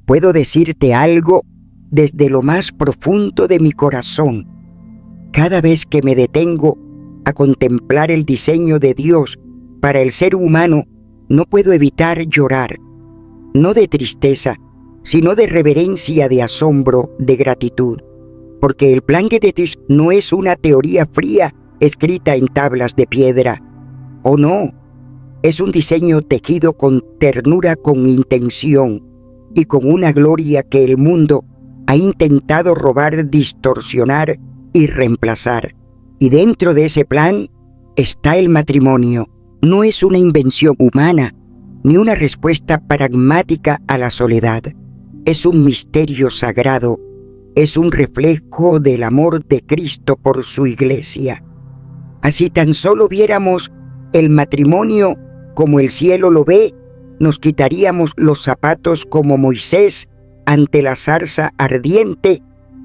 puedo decirte algo desde lo más profundo de mi corazón. Cada vez que me detengo a contemplar el diseño de Dios para el ser humano, no puedo evitar llorar, no de tristeza, sino de reverencia, de asombro, de gratitud, porque el plan de Dios no es una teoría fría escrita en tablas de piedra. Oh no, es un diseño tejido con ternura, con intención y con una gloria que el mundo ha intentado robar, distorsionar y reemplazar. Y dentro de ese plan está el matrimonio. No es una invención humana, ni una respuesta pragmática a la soledad. Es un misterio sagrado, es un reflejo del amor de Cristo por su iglesia. Así tan solo viéramos el matrimonio como el cielo lo ve, nos quitaríamos los zapatos como Moisés ante la zarza ardiente,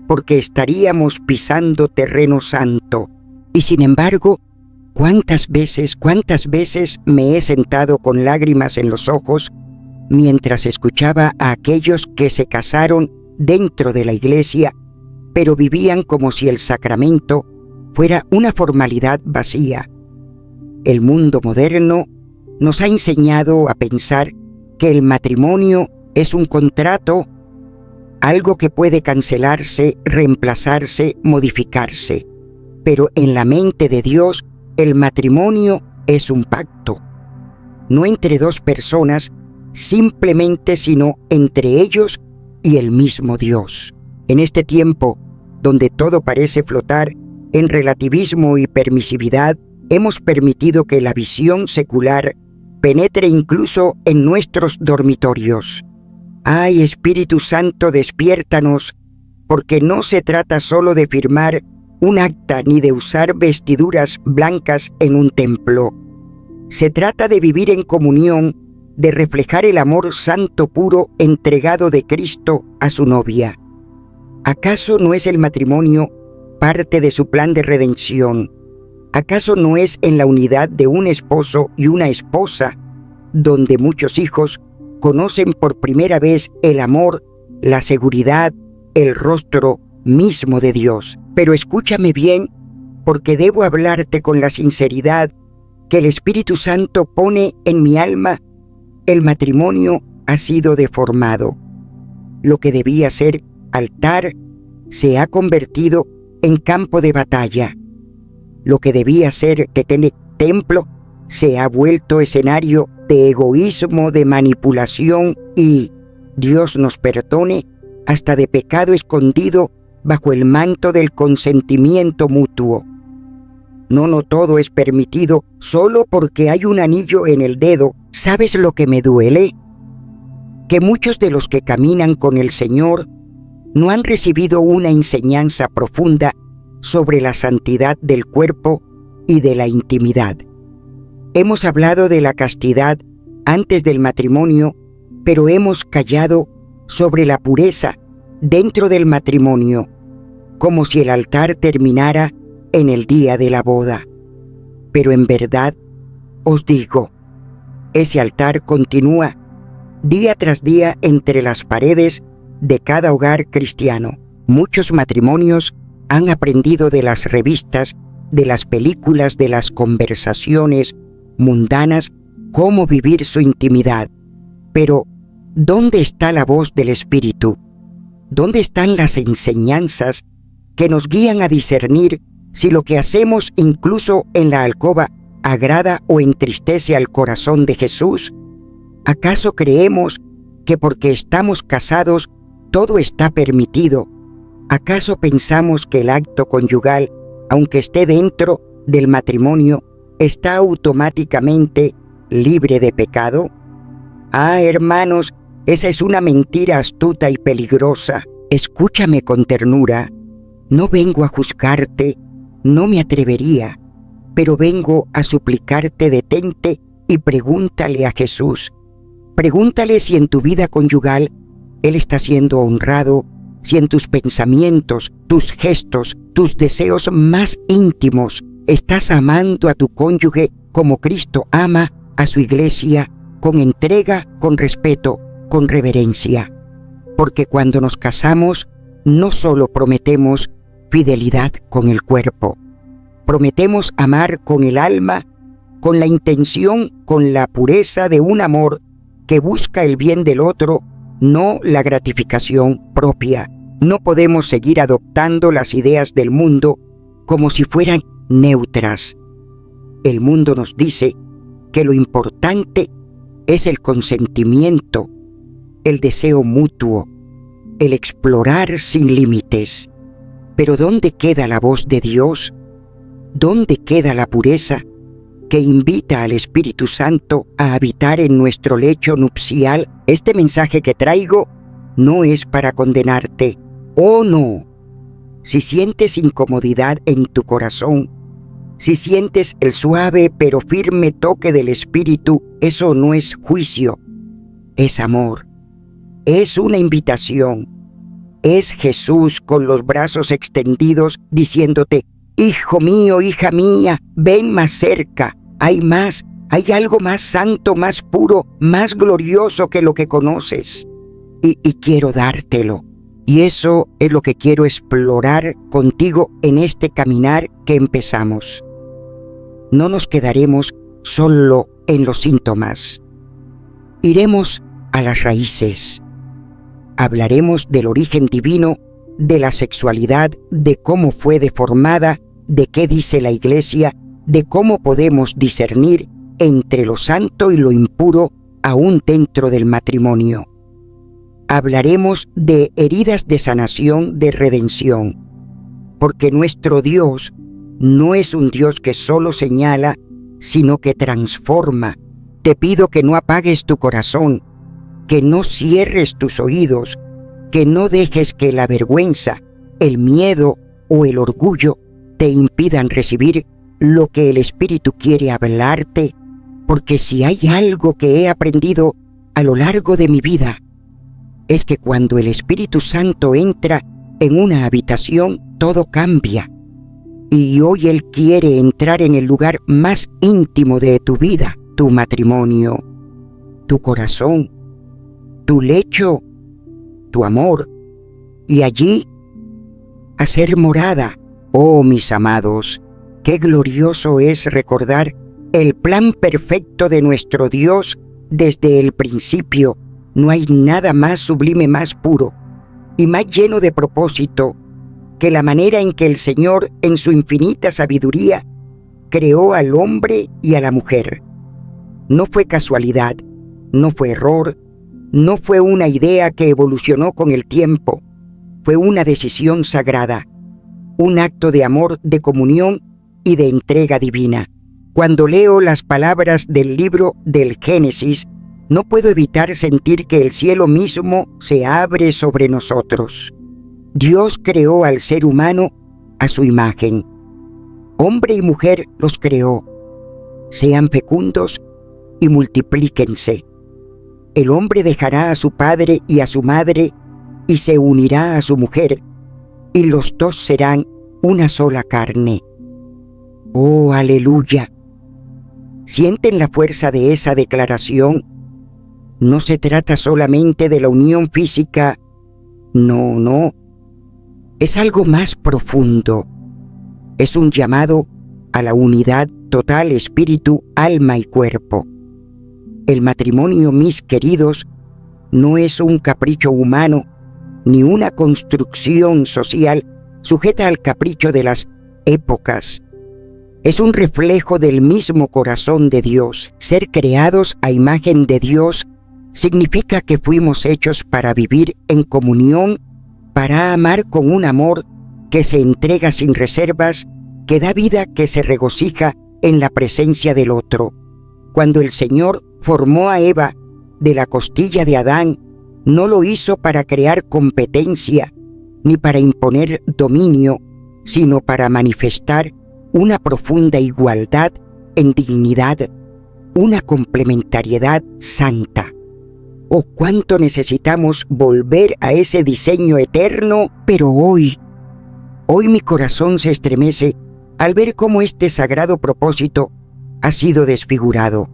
porque estaríamos pisando terreno santo. Y sin embargo, ¿cuántas veces me he sentado con lágrimas en los ojos mientras escuchaba a aquellos que se casaron dentro de la iglesia, pero vivían como si el sacramento fuera una formalidad vacía? El mundo moderno nos ha enseñado a pensar que el matrimonio es un contrato, algo que puede cancelarse, reemplazarse, modificarse. Pero en la mente de Dios, el matrimonio es un pacto, no entre dos personas simplemente, sino entre ellos y el mismo Dios. En este tiempo, donde todo parece flotar en relativismo y permisividad, hemos permitido que la visión secular penetre incluso en nuestros dormitorios. ¡Ay, Espíritu Santo, despiértanos! Porque no se trata solo de firmar un acta ni de usar vestiduras blancas en un templo. Se trata de vivir en comunión, de reflejar el amor santo puro entregado de Cristo a su novia. ¿Acaso no es el matrimonio parte de su plan de redención? ¿Acaso no es en la unidad de un esposo y una esposa donde muchos hijos conocen por primera vez el amor, la seguridad, el rostro mismo de Dios? Pero escúchame bien, porque debo hablarte con la sinceridad que el Espíritu Santo pone en mi alma. El matrimonio ha sido deformado. Lo que debía ser altar se ha convertido en campo de batalla. Lo que debía ser pequeño templo se ha vuelto escenario de egoísmo, de manipulación y, Dios nos perdone, hasta de pecado escondido bajo el manto del consentimiento mutuo. No todo es permitido solo porque hay un anillo en el dedo. ¿Sabes lo que me duele? Que muchos de los que caminan con el Señor no han recibido una enseñanza profunda sobre la santidad del cuerpo y de la intimidad. Hemos hablado de la castidad antes del matrimonio, pero hemos callado sobre la pureza dentro del matrimonio, como si el altar terminara en el día de la boda. Pero en verdad, os digo, ese altar continúa día tras día entre las paredes de cada hogar cristiano. Muchos matrimonios han aprendido de las revistas, de las películas, de las conversaciones mundanas, cómo vivir su intimidad. Pero, ¿dónde está la voz del Espíritu? ¿Dónde están las enseñanzas que nos guían a discernir si lo que hacemos incluso en la alcoba agrada o entristece al corazón de Jesús? ¿Acaso creemos que porque estamos casados todo está permitido? ¿Acaso pensamos que el acto conyugal, aunque esté dentro del matrimonio, está automáticamente libre de pecado? Ah, hermanos, esa es una mentira astuta y peligrosa. Escúchame con ternura. No vengo a juzgarte, no me atrevería, pero vengo a suplicarte, detente y pregúntale a Jesús. Pregúntale si en tu vida conyugal Él está siendo honrado, si en tus pensamientos, tus gestos, tus deseos más íntimos estás amando a tu cónyuge como Cristo ama a su iglesia, con entrega, con respeto, con reverencia. porque cuando nos casamos no solo prometemos fidelidad con el cuerpo, prometemos amar con el alma, con la intención, con la pureza de un amor que busca el bien del otro, no la gratificación propia. No podemos seguir adoptando las ideas del mundo como si fueran neutras. El mundo nos dice que lo importante es el consentimiento, el deseo mutuo, el explorar sin límites. Pero ¿dónde queda la voz de Dios? ¿Dónde queda la pureza que invita al Espíritu Santo a habitar en nuestro lecho nupcial? Este mensaje que traigo no es para condenarte. ¡Oh, no! Si sientes incomodidad en tu corazón, si sientes el suave pero firme toque del Espíritu, eso no es juicio, es amor, es una invitación, es Jesús con los brazos extendidos diciéndote: hijo mío, hija mía, ven más cerca, hay más, hay algo más santo, más puro, más glorioso que lo que conoces, y quiero dártelo. Y eso es lo que quiero explorar contigo en este caminar que empezamos. No nos quedaremos solo en los síntomas. Iremos a las raíces. Hablaremos del origen divino, de la sexualidad, de cómo fue deformada, de qué dice la Iglesia, de cómo podemos discernir entre lo santo y lo impuro aún dentro del matrimonio. Hablaremos de heridas de sanación, de redención, porque nuestro Dios no es un Dios que solo señala, sino que transforma. Te pido que no apagues tu corazón, que no cierres tus oídos, que no dejes que la vergüenza, el miedo o el orgullo te impidan recibir lo que el Espíritu quiere hablarte, porque si hay algo que he aprendido a lo largo de mi vida, es que cuando el Espíritu Santo entra en una habitación, todo cambia. Y hoy Él quiere entrar en el lugar más íntimo de tu vida, tu matrimonio, tu corazón, tu lecho, tu amor, y allí hacer morada. Oh, mis amados, qué glorioso es recordar el plan perfecto de nuestro Dios desde el principio. No hay nada más sublime, más puro y más lleno de propósito que la manera en que el Señor, en su infinita sabiduría, creó al hombre y a la mujer. No fue casualidad, no fue error, no fue una idea que evolucionó con el tiempo, fue una decisión sagrada, un acto de amor, de comunión y de entrega divina. Cuando leo las palabras del libro del Génesis, no puedo evitar sentir que el cielo mismo se abre sobre nosotros. Dios creó al ser humano a su imagen. Hombre y mujer los creó. Sean fecundos y multiplíquense. El hombre dejará a su padre y a su madre y se unirá a su mujer, y los dos serán una sola carne. ¡Oh, aleluya! ¿Sienten la fuerza de esa declaración? No se trata solamente de la unión física. No. Es algo más profundo. Es un llamado a la unidad total espíritu, alma y cuerpo. El matrimonio, mis queridos, no es un capricho humano ni una construcción social sujeta al capricho de las épocas. Es un reflejo del mismo corazón de Dios. Ser creados a imagen de Dios significa que fuimos hechos para vivir en comunión, para amar con un amor que se entrega sin reservas, que da vida, que se regocija en la presencia del otro. Cuando el Señor formó a Eva de la costilla de Adán, no lo hizo para crear competencia ni para imponer dominio, sino para manifestar una profunda igualdad en dignidad, una complementariedad santa. Oh, cuánto necesitamos volver a ese diseño eterno, pero hoy mi corazón se estremece al ver cómo este sagrado propósito ha sido desfigurado.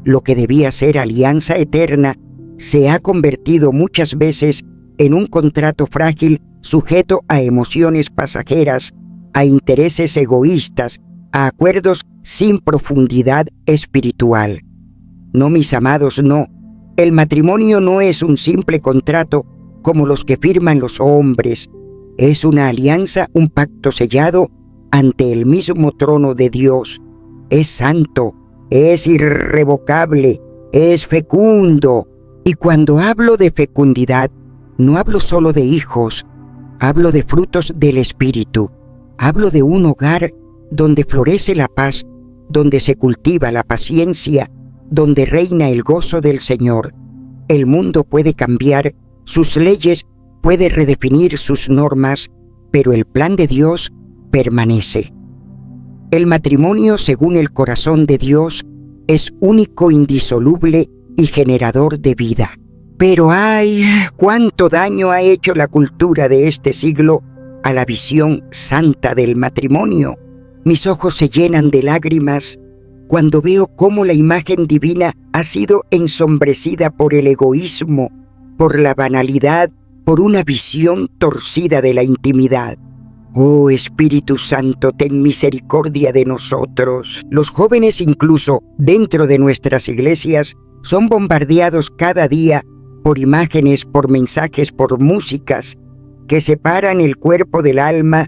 Lo que debía ser alianza eterna se ha convertido muchas veces en un contrato frágil sujeto a emociones pasajeras, a intereses egoístas, a acuerdos sin profundidad espiritual. No, mis amados, no. El matrimonio no es un simple contrato como los que firman los hombres. Es una alianza, un pacto sellado ante el mismo trono de Dios. Es santo, es irrevocable, es fecundo. Y cuando hablo de fecundidad, no hablo solo de hijos, hablo de frutos del Espíritu. Hablo de un hogar donde florece la paz, donde se cultiva la paciencia, donde reina el gozo del Señor. El mundo puede cambiar, sus leyes puede redefinir sus normas, pero el plan de Dios permanece. El matrimonio, según el corazón de Dios, es único, indisoluble y generador de vida. Pero ¡ay! ¡Cuánto daño ha hecho la cultura de este siglo a la visión santa del matrimonio! Mis ojos se llenan de lágrimas cuando veo cómo la imagen divina ha sido ensombrecida por el egoísmo, por la banalidad, por una visión torcida de la intimidad. Oh Espíritu Santo, ten misericordia de nosotros. Los jóvenes, incluso dentro de nuestras iglesias, son bombardeados cada día por imágenes, por mensajes, por músicas que separan el cuerpo del alma,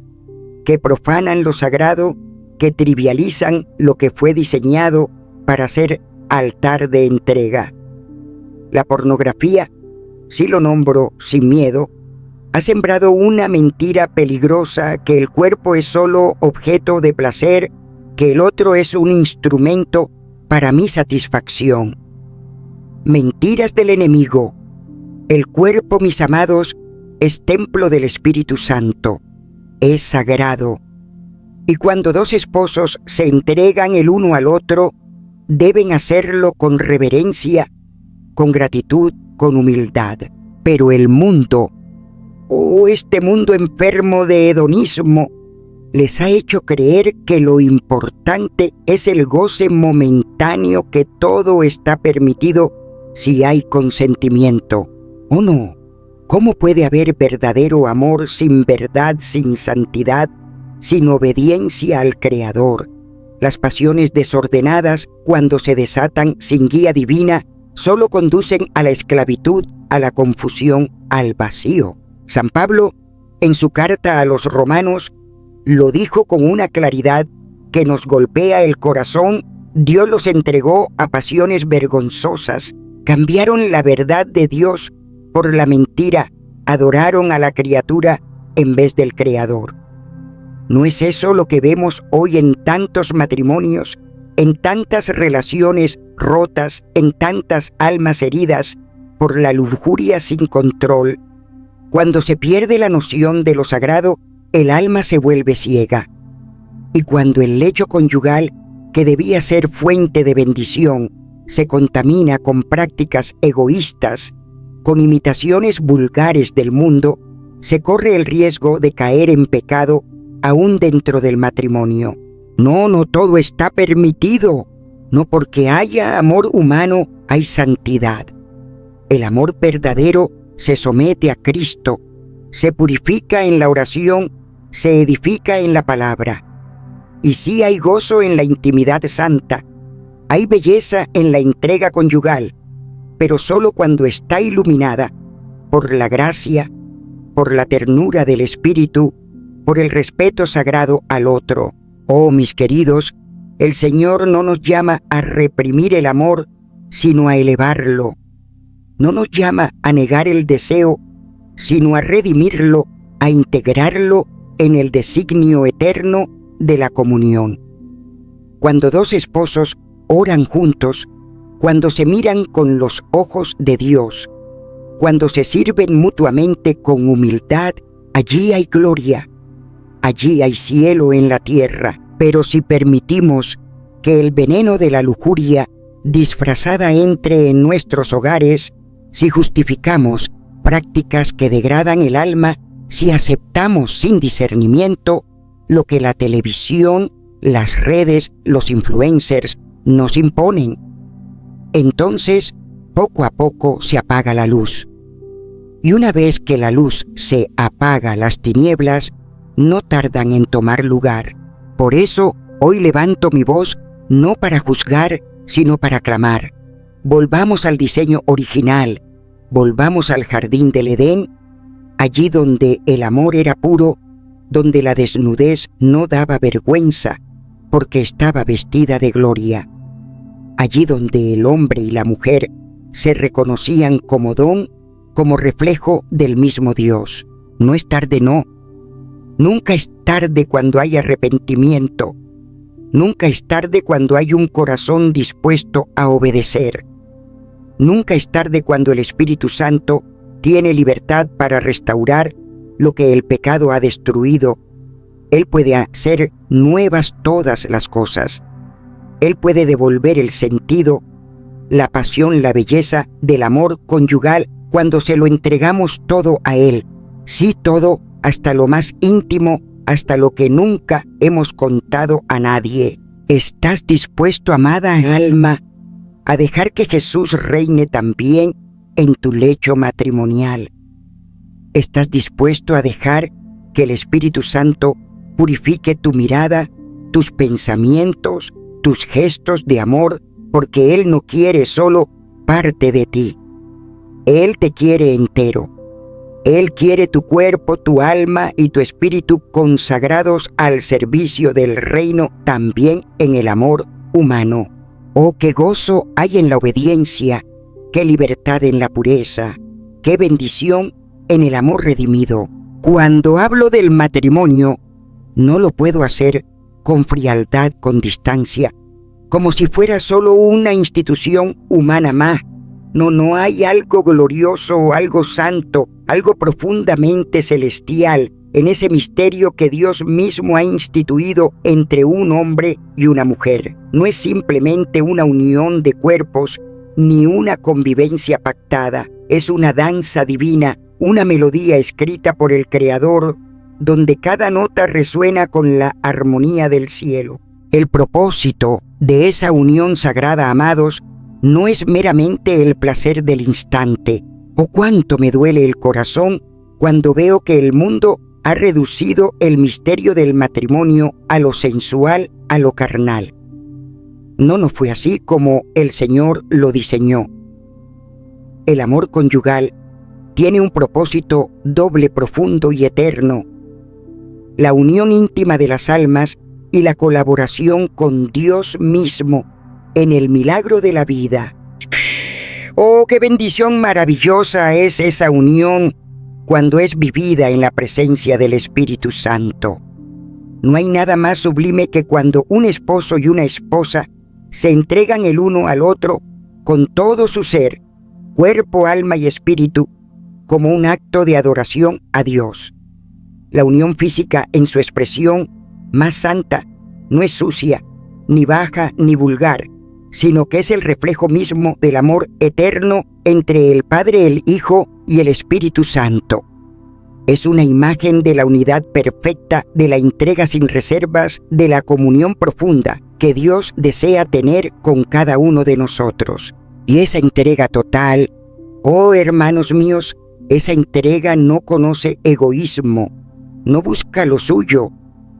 que profanan lo sagrado, que trivializan lo que fue diseñado para ser altar de entrega. La pornografía, si lo nombro sin miedo, ha sembrado una mentira peligrosa que el cuerpo es solo objeto de placer, que el otro es un instrumento para mi satisfacción. Mentiras del enemigo. El cuerpo, mis amados, es templo del Espíritu Santo, es sagrado. Y cuando dos esposos se entregan el uno al otro, deben hacerlo con reverencia, con gratitud, con humildad. Pero el mundo, este mundo enfermo de hedonismo, les ha hecho creer que lo importante es el goce momentáneo, que todo está permitido si hay consentimiento. ¿O no? ¿Cómo puede haber verdadero amor sin verdad, sin santidad, sin obediencia al Creador? Las pasiones desordenadas, cuando se desatan sin guía divina, solo conducen a la esclavitud, a la confusión, al vacío. San Pablo, en su carta a los romanos, lo dijo con una claridad que nos golpea el corazón. Dios los entregó a pasiones vergonzosas, cambiaron la verdad de Dios por la mentira, adoraron a la criatura en vez del Creador. ¿No es eso lo que vemos hoy en tantos matrimonios, en tantas relaciones rotas, en tantas almas heridas por la lujuria sin control? Cuando se pierde la noción de lo sagrado, el alma se vuelve ciega. Y cuando el lecho conyugal, que debía ser fuente de bendición, se contamina con prácticas egoístas, con imitaciones vulgares del mundo, se corre el riesgo de caer en pecado aún dentro del matrimonio. No todo está permitido. No porque haya amor humano hay santidad. El amor verdadero se somete a Cristo, se purifica en la oración, se edifica en la palabra. Y sí hay gozo en la intimidad santa, hay belleza en la entrega conyugal, pero solo cuando está iluminada por la gracia, por la ternura del Espíritu, por el respeto sagrado al otro. Oh, mis queridos, el Señor no nos llama a reprimir el amor, sino a elevarlo. No nos llama a negar el deseo, sino a redimirlo, a integrarlo en el designio eterno de la comunión. Cuando dos esposos oran juntos, cuando se miran con los ojos de Dios, cuando se sirven mutuamente con humildad, allí hay gloria, allí hay cielo en la tierra. Pero si permitimos que el veneno de la lujuria disfrazada entre en nuestros hogares, si justificamos prácticas que degradan el alma, si aceptamos sin discernimiento lo que la televisión, las redes, los influencers nos imponen, entonces poco a poco se apaga la luz. Y una vez que la luz se apaga, las tinieblas no tardan en tomar lugar. Por eso hoy levanto mi voz no para juzgar, sino para clamar. Volvamos al diseño original, volvamos al jardín del Edén, allí donde el amor era puro, donde la desnudez no daba vergüenza, porque estaba vestida de gloria. Allí donde el hombre y la mujer se reconocían como don, como reflejo del mismo Dios. No es tarde, no. Nunca es tarde cuando hay arrepentimiento. Nunca es tarde cuando hay un corazón dispuesto a obedecer. Nunca es tarde cuando el Espíritu Santo tiene libertad para restaurar lo que el pecado ha destruido. Él puede hacer nuevas todas las cosas. Él puede devolver el sentido, la pasión, la belleza del amor conyugal cuando se lo entregamos todo a Él. Sí, todo, hasta lo más íntimo, hasta lo que nunca hemos contado a nadie. ¿Estás dispuesto, amada alma, a dejar que Jesús reine también en tu lecho matrimonial? ¿Estás dispuesto a dejar que el Espíritu Santo purifique tu mirada, tus pensamientos, tus gestos de amor, porque Él no quiere solo parte de ti? Él te quiere entero. Él quiere tu cuerpo, tu alma y tu espíritu consagrados al servicio del reino, también en el amor humano. Oh, qué gozo hay en la obediencia, qué libertad en la pureza, qué bendición en el amor redimido. Cuando hablo del matrimonio, no lo puedo hacer con frialdad, con distancia, como si fuera solo una institución humana más. No hay algo glorioso, algo santo, algo profundamente celestial en ese misterio que Dios mismo ha instituido entre un hombre y una mujer. No es simplemente una unión de cuerpos ni una convivencia pactada. Es una danza divina, una melodía escrita por el Creador, donde cada nota resuena con la armonía del cielo. El propósito de esa unión sagrada, amados, no es meramente el placer del instante. Oh, cuánto me duele el corazón cuando veo que el mundo ha reducido el misterio del matrimonio a lo sensual, a lo carnal. No fue así como el Señor lo diseñó. El amor conyugal tiene un propósito doble, profundo y eterno: la unión íntima de las almas y la colaboración con Dios mismo en el milagro de la vida. Oh, qué bendición maravillosa es esa unión cuando es vivida en la presencia del Espíritu Santo. No hay nada más sublime que cuando un esposo y una esposa se entregan el uno al otro con todo su ser, cuerpo, alma y espíritu, como un acto de adoración a Dios. La unión física en su expresión más santa no es sucia, ni baja, ni vulgar, sino que es el reflejo mismo del amor eterno entre el Padre, el Hijo y el Espíritu Santo. Es una imagen de la unidad perfecta, de la entrega sin reservas, de la comunión profunda que Dios desea tener con cada uno de nosotros. Y esa entrega total, oh hermanos míos, esa entrega no conoce egoísmo, no busca lo suyo,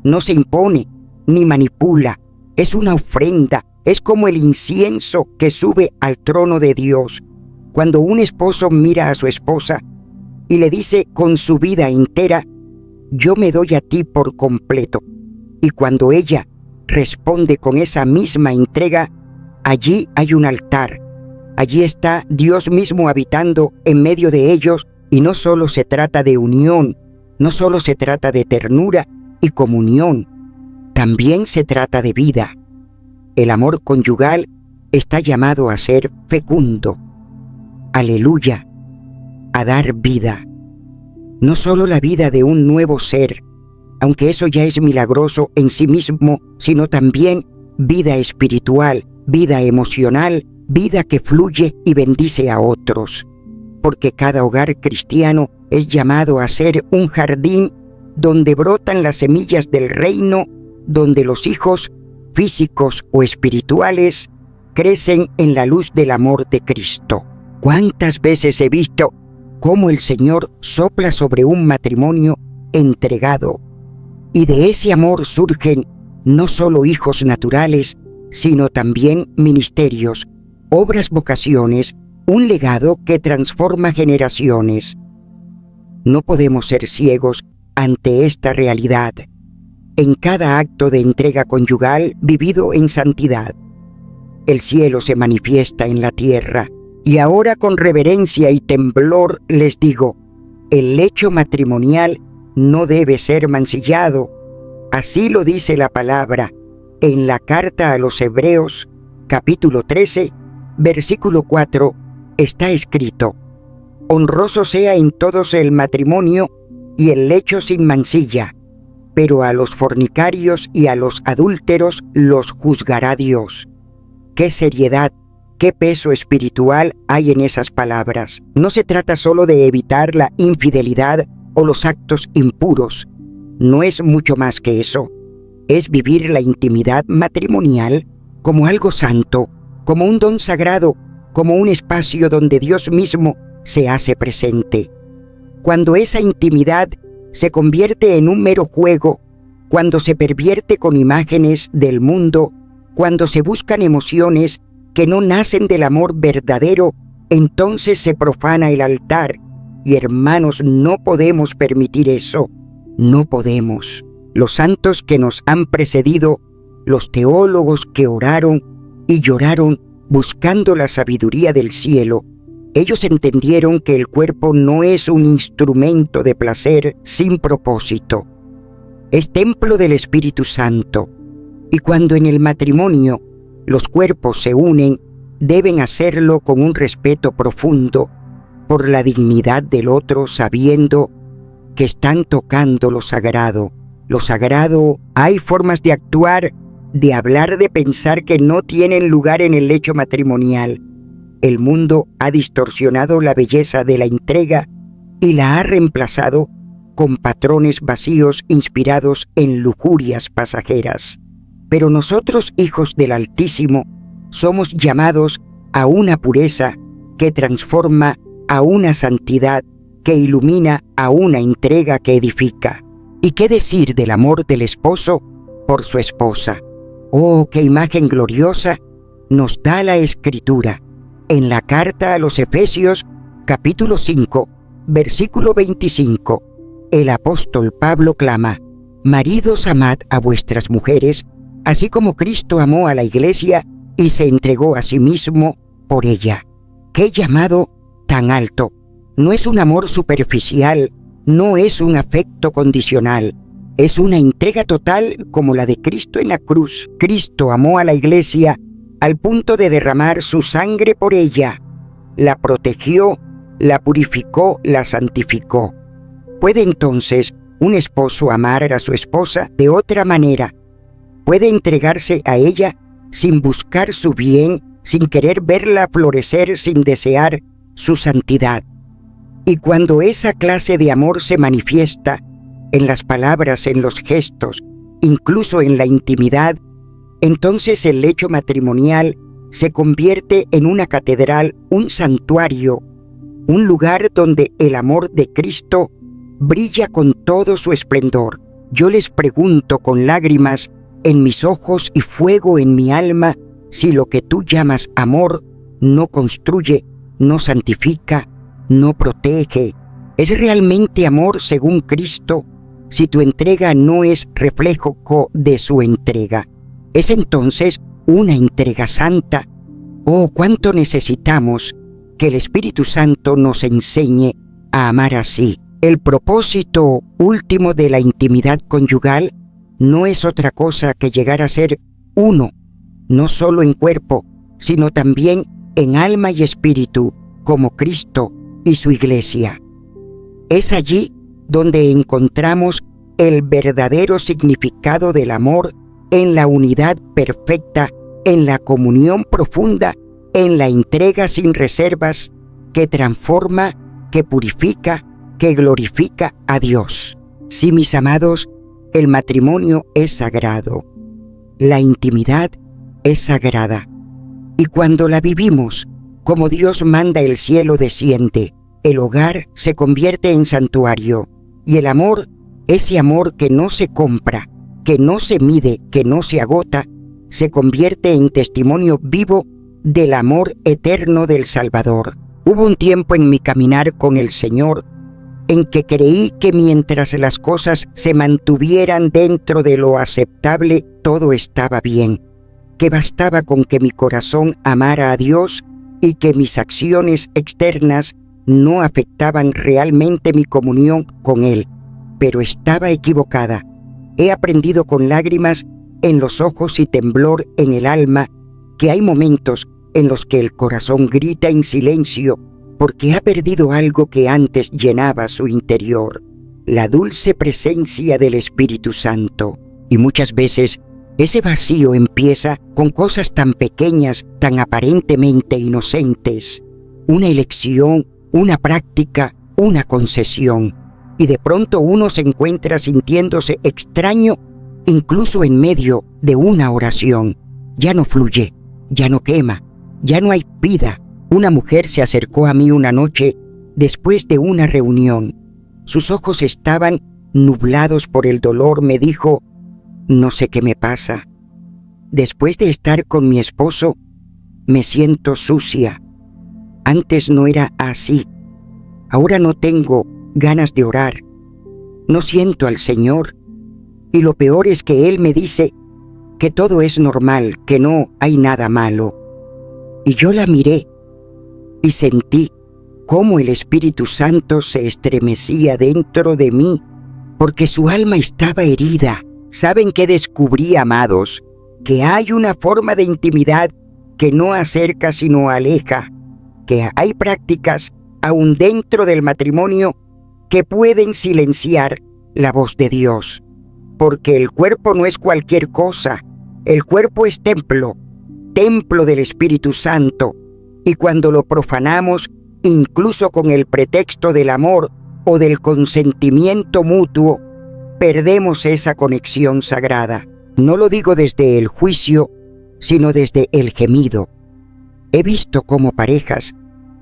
no se impone ni manipula. Es una ofrenda, es como el incienso que sube al trono de Dios. Cuando un esposo mira a su esposa y le dice con su vida entera: yo me doy a ti por completo. Y cuando ella responde con esa misma entrega, allí hay un altar. Allí está Dios mismo habitando en medio de ellos, y no solo se trata de unión, no solo se trata de ternura y comunión, también se trata de vida. El amor conyugal está llamado a ser fecundo. Aleluya, a dar vida. No solo la vida de un nuevo ser, aunque eso ya es milagroso en sí mismo, sino también vida espiritual, vida emocional, vida que fluye y bendice a otros. Porque cada hogar cristiano es llamado a ser un jardín donde brotan las semillas del reino, donde los hijos, físicos o espirituales, crecen en la luz del amor de Cristo. ¿Cuántas veces he visto cómo el Señor sopla sobre un matrimonio entregado? Y de ese amor surgen no solo hijos naturales, sino también ministerios, obras, vocaciones, un legado que transforma generaciones. No podemos ser ciegos ante esta realidad. En cada acto de entrega conyugal vivido en santidad, el cielo se manifiesta en la tierra. Y ahora con reverencia y temblor les digo, el lecho matrimonial no debe ser mancillado. Así lo dice la palabra en la carta a los Hebreos, capítulo 13, versículo 4, está escrito: honroso sea en todos el matrimonio y el lecho sin mancilla, pero a los fornicarios y a los adúlteros los juzgará Dios. ¡Qué seriedad! ¿Qué peso espiritual hay en esas palabras? No se trata solo de evitar la infidelidad o los actos impuros. No es mucho más que eso. Es vivir la intimidad matrimonial como algo santo, como un don sagrado, como un espacio donde Dios mismo se hace presente. Cuando esa intimidad se convierte en un mero juego, cuando se pervierte con imágenes del mundo, cuando se buscan emociones que no nacen del amor verdadero, entonces se profana el altar. Y hermanos, no podemos permitir eso. No podemos. Los santos que nos han precedido, los teólogos que oraron y lloraron buscando la sabiduría del cielo, ellos entendieron que el cuerpo no es un instrumento de placer sin propósito. Es templo del Espíritu Santo. Y cuando en el matrimonio los cuerpos se unen, deben hacerlo con un respeto profundo por la dignidad del otro, sabiendo que están tocando lo sagrado. Lo sagrado, hay formas de actuar, de hablar, de pensar que no tienen lugar en el lecho matrimonial. El mundo ha distorsionado la belleza de la entrega y la ha reemplazado con patrones vacíos inspirados en lujurias pasajeras. Pero nosotros, hijos del Altísimo, somos llamados a una pureza que transforma, a una santidad que ilumina, a una entrega que edifica. ¿Y qué decir del amor del esposo por su esposa? ¡Oh, qué imagen gloriosa nos da la Escritura! En la carta a los Efesios, capítulo 5, versículo 25, el apóstol Pablo clama: maridos, amad a vuestras mujeres, así como Cristo amó a la iglesia y se entregó a sí mismo por ella. ¡Qué llamado tan alto! No es un amor superficial, no es un afecto condicional, es una entrega total como la de Cristo en la cruz. Cristo amó a la iglesia al punto de derramar su sangre por ella. La protegió, la purificó, la santificó. ¿Puede entonces un esposo amar a su esposa de otra manera? ¿Puede entregarse a ella sin buscar su bien, sin querer verla florecer, sin desear su santidad? Y cuando esa clase de amor se manifiesta en las palabras, en los gestos, incluso en la intimidad, entonces el lecho matrimonial se convierte en una catedral, un santuario, un lugar donde el amor de Cristo brilla con todo su esplendor. Yo les pregunto con lágrimas en mis ojos y fuego en mi alma, si lo que tú llamas amor no construye, no santifica, no protege, ¿es realmente amor según Cristo si tu entrega no es reflejo de su entrega? ¿Es entonces una entrega santa? Oh, cuánto necesitamos que el Espíritu Santo nos enseñe a amar así. El propósito último de la intimidad conyugal no es otra cosa que llegar a ser uno, no solo en cuerpo, sino también en alma y espíritu, como Cristo y su iglesia. Es allí donde encontramos el verdadero significado del amor, en la unidad perfecta, en la comunión profunda, en la entrega sin reservas, que transforma, que purifica, que glorifica a Dios. Sí, mis amados, el matrimonio es sagrado, la intimidad es sagrada, y cuando la vivimos Como Dios manda el cielo desciende, el hogar se convierte en santuario, y el amor, ese amor que no se compra, que no se mide, que no se agota, se convierte en testimonio vivo del amor eterno del Salvador. Hubo un tiempo en mi caminar con el Señor en que creí que mientras las cosas se mantuvieran dentro de lo aceptable, todo estaba bien, que bastaba con que mi corazón amara a Dios y que mis acciones externas no afectaban realmente mi comunión con Él. Pero estaba equivocada. He aprendido con lágrimas en los ojos y temblor en el alma que hay momentos en los que el corazón grita en silencio porque ha perdido algo que antes llenaba su interior, la dulce presencia del Espíritu Santo. Y muchas veces ese vacío empieza con cosas tan pequeñas, tan aparentemente inocentes, una elección, una práctica, una concesión. Y de pronto uno se encuentra sintiéndose extraño incluso en medio de una oración. Ya no fluye, ya no quema, ya no hay vida. Una mujer se acercó a mí una noche después de una reunión. Sus ojos estaban nublados por el dolor. Me dijo: no sé qué me pasa. Después de estar con mi esposo, me siento sucia. Antes no era así. Ahora no tengo ganas de orar. No siento al Señor. Y lo peor es que Él me dice que todo es normal, que no hay nada malo. Y yo la miré y sentí cómo el Espíritu Santo se estremecía dentro de mí, porque su alma estaba herida. ¿Saben qué descubrí, amados? Que hay una forma de intimidad que no acerca sino aleja, que hay prácticas, aún dentro del matrimonio, que pueden silenciar la voz de Dios. Porque el cuerpo no es cualquier cosa, el cuerpo es templo del Espíritu Santo, y cuando lo profanamos, incluso con el pretexto del amor o del consentimiento mutuo, perdemos esa conexión sagrada. No lo digo desde el juicio, sino desde el gemido. He visto cómo parejas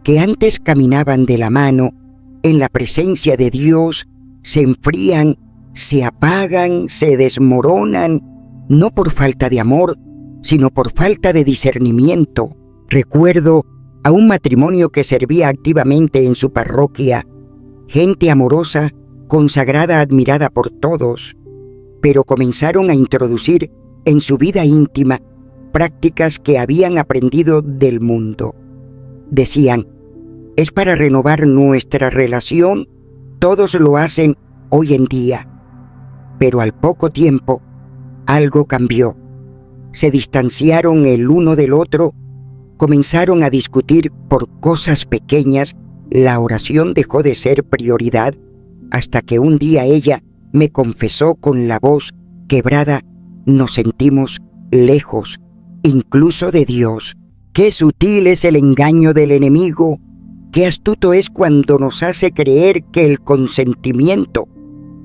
que antes caminaban de la mano en la presencia de Dios se enfrían, se apagan, se desmoronan, no por falta de amor, sino por falta de discernimiento. Recuerdo a un matrimonio que servía activamente en su parroquia, gente amorosa, consagrada, admirada por todos, pero comenzaron a introducir en su vida íntima prácticas que habían aprendido del mundo. Decían: es para renovar nuestra relación, todos lo hacen hoy en día. Pero al poco tiempo, algo cambió. Se distanciaron el uno del otro, comenzaron a discutir por cosas pequeñas, la oración dejó de ser prioridad, hasta que un día ella me confesó con la voz quebrada: nos sentimos lejos, incluso de Dios. Qué sutil es el engaño del enemigo, qué astuto es cuando nos hace creer que el consentimiento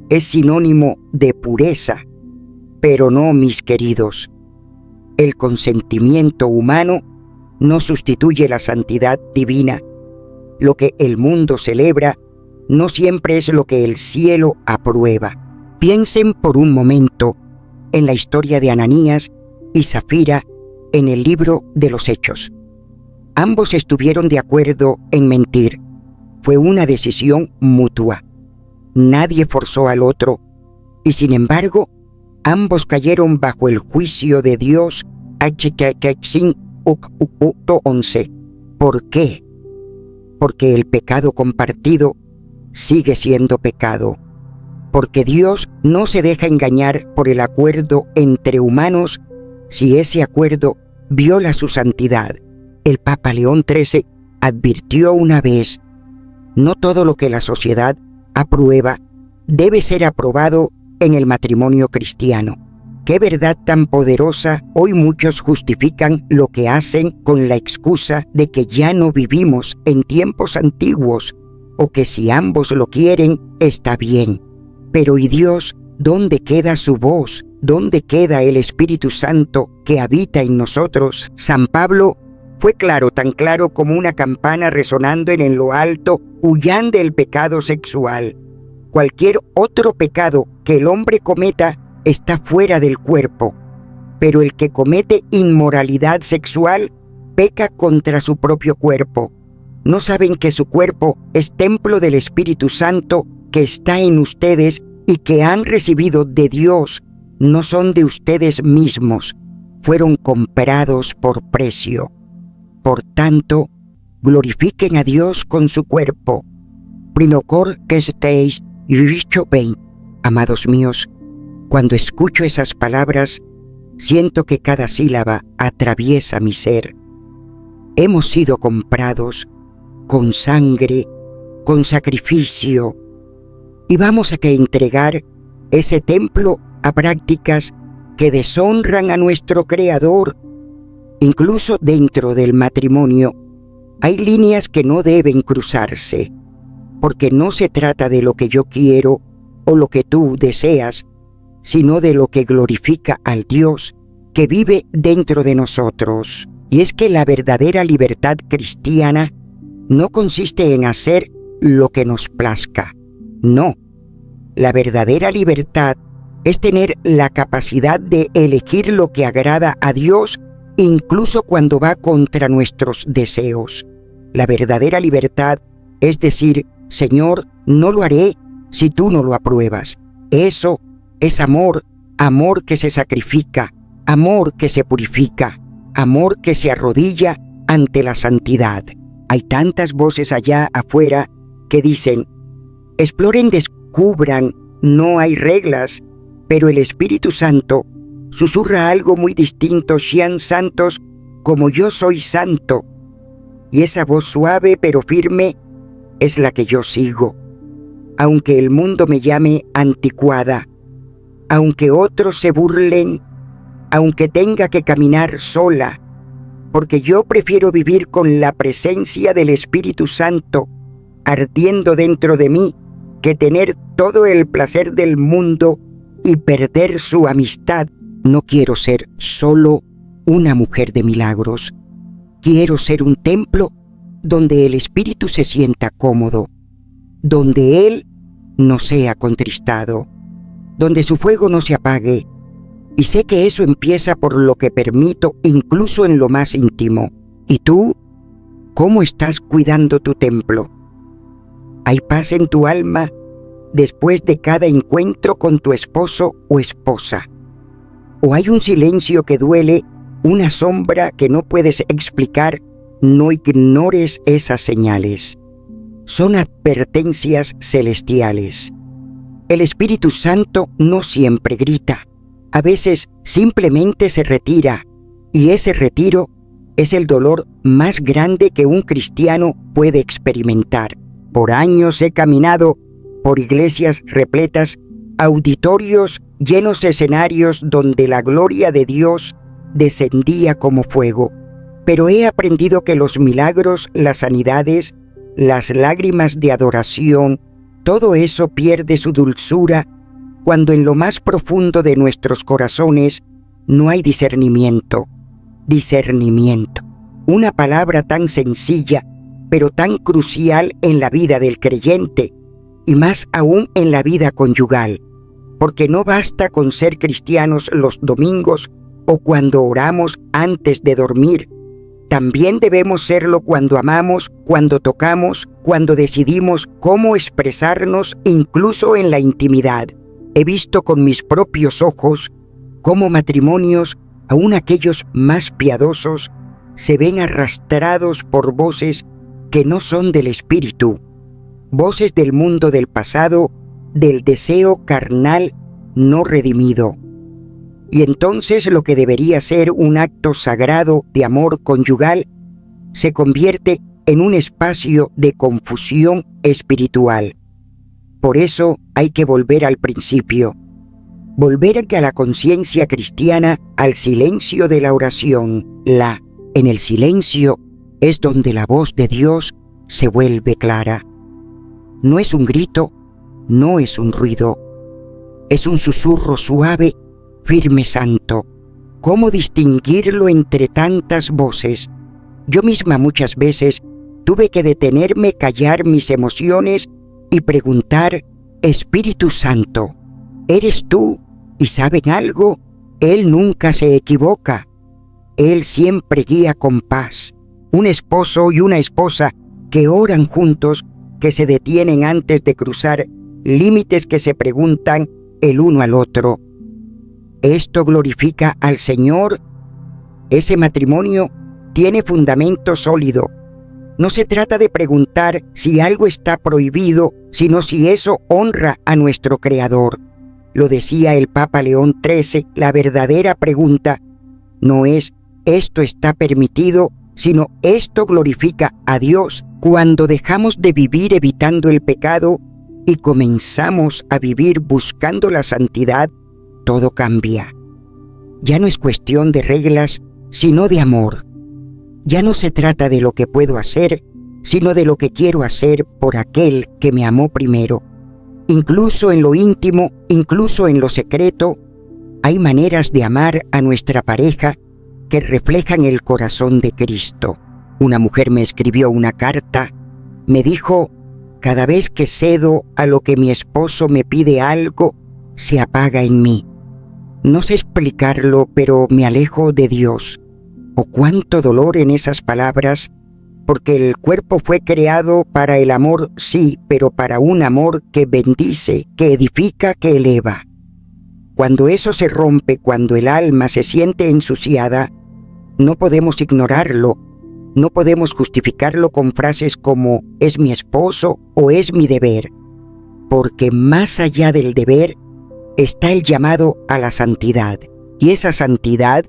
es sinónimo de pureza. Pero no, mis queridos, el consentimiento humano no sustituye la santidad divina. Lo que el mundo celebra no siempre es lo que el cielo aprueba. Piensen por un momento en la historia de Ananías y Zafira en el libro de los Hechos. Ambos estuvieron de acuerdo en mentir. Fue una decisión mutua. Nadie forzó al otro, y sin embargo, ambos cayeron bajo el juicio de Dios. ¿Por qué? Porque el pecado compartido sigue siendo pecado. Porque Dios no se deja engañar por el acuerdo entre humanos si ese acuerdo viola su santidad. El Papa León XIII advirtió una vez: no todo lo que la sociedad aprueba debe ser aprobado en el matrimonio cristiano. Qué verdad tan poderosa. Hoy muchos justifican lo que hacen con la excusa de que ya no vivimos en tiempos antiguos, o que si ambos lo quieren, está bien. Pero ¿y Dios? ¿Dónde queda su voz? ¿Dónde queda el Espíritu Santo que habita en nosotros? San Pablo Fue claro, tan claro como una campana resonando en lo alto: huyan del pecado sexual. Cualquier otro pecado que el hombre cometa está fuera del cuerpo, pero el que comete inmoralidad sexual peca contra su propio cuerpo. ¿No saben que su cuerpo es templo del Espíritu Santo que está en ustedes y que han recibido de Dios? No son de ustedes mismos, fueron comprados por precio. Por tanto, glorifiquen a Dios con su cuerpo. Primocor que estéis y dicho bien. Amados míos, cuando escucho esas palabras, siento que cada sílaba atraviesa mi ser. Hemos sido comprados con sangre, con sacrificio, y vamos a entregar ese templo a prácticas que deshonran a nuestro Creador. Incluso dentro del matrimonio hay líneas que no deben cruzarse, porque no se trata de lo que yo quiero o lo que tú deseas, sino de lo que glorifica al Dios que vive dentro de nosotros. Y es que la verdadera libertad cristiana no consiste en hacer lo que nos plazca. No, la verdadera libertad es tener la capacidad de elegir lo que agrada a Dios, incluso cuando va contra nuestros deseos. La verdadera libertad es decir: Señor, no lo haré si tú no lo apruebas. Eso es amor, amor que se sacrifica, amor que se purifica, amor que se arrodilla ante la santidad. Hay tantas voces allá afuera que dicen: exploren, descubran, no hay reglas, pero el Espíritu Santo susurra algo muy distinto: sean santos como yo soy santo. Y esa voz suave pero firme es la que yo sigo. Aunque el mundo me llame anticuada, aunque otros se burlen, aunque tenga que caminar sola, porque yo prefiero vivir con la presencia del Espíritu Santo ardiendo dentro de mí que tener todo el placer del mundo y perder su amistad. No quiero ser solo una mujer de milagros. Quiero ser un templo donde el Espíritu se sienta cómodo, donde Él no sea contristado, donde su fuego no se apague. Y sé que eso empieza por lo que permito, incluso en lo más íntimo. ¿Y tú? ¿Cómo estás cuidando tu templo? ¿Hay paz en tu alma después de cada encuentro con tu esposo o esposa? ¿O hay un silencio que duele, una sombra que no puedes explicar? No ignores esas señales. Son advertencias celestiales. El Espíritu Santo no siempre grita. A veces simplemente se retira, y ese retiro es el dolor más grande que un cristiano puede experimentar. Por años he caminado por iglesias repletas, auditorios llenos de escenarios donde la gloria de Dios descendía como fuego. Pero he aprendido que los milagros, las sanidades, las lágrimas de adoración, todo eso pierde su dulzura cuando en lo más profundo de nuestros corazones no hay discernimiento. Discernimiento. Una palabra tan sencilla, pero tan crucial en la vida del creyente, y más aún en la vida conyugal, porque no basta con ser cristianos los domingos o cuando oramos antes de dormir. También debemos serlo cuando amamos, cuando tocamos, cuando decidimos cómo expresarnos, incluso en la intimidad. He visto con mis propios ojos cómo matrimonios, aun aquellos más piadosos, se ven arrastrados por voces que no son del Espíritu, voces del mundo del pasado, del deseo carnal no redimido. Y entonces lo que debería ser un acto sagrado de amor conyugal se convierte en un espacio de confusión espiritual. Por eso hay que volver al principio, volver a la conciencia cristiana, al silencio de la oración. En el silencio es donde la voz de Dios se vuelve clara. No es un grito, no es un ruido, es un susurro suave, firme, santo. ¿Cómo distinguirlo entre tantas voces? Yo misma muchas veces tuve que detenerme, callar mis emociones y preguntar: Espíritu Santo, ¿eres tú y saben algo? Él nunca se equivoca. Él siempre guía con paz. Un esposo y una esposa que oran juntos, que se detienen antes de cruzar límites, que se preguntan el uno al otro: ¿esto glorifica al Señor? Ese matrimonio tiene fundamento sólido. No se trata de preguntar si algo está prohibido, sino si eso honra a nuestro Creador. Lo decía el Papa León XIII, la verdadera pregunta no es «esto está permitido», sino «esto glorifica a Dios». Cuando dejamos de vivir evitando el pecado y comenzamos a vivir buscando la santidad, todo cambia. Ya no es cuestión de reglas, sino de amor. Ya no se trata de lo que puedo hacer, sino de lo que quiero hacer por aquel que me amó primero. Incluso en lo íntimo, incluso en lo secreto, hay maneras de amar a nuestra pareja que reflejan el corazón de Cristo. Una mujer me escribió una carta, me dijo: cada vez que cedo a lo que mi esposo me pide algo, se apaga en mí. No sé explicarlo, pero me alejo de Dios. Oh, cuánto dolor en esas palabras, porque el cuerpo fue creado para el amor, sí, pero para un amor que bendice, que edifica, que eleva. Cuando eso se rompe, cuando el alma se siente ensuciada, no podemos ignorarlo, no podemos justificarlo con frases como «es mi esposo» o «es mi deber», porque más allá del deber está el llamado a la santidad, y esa santidad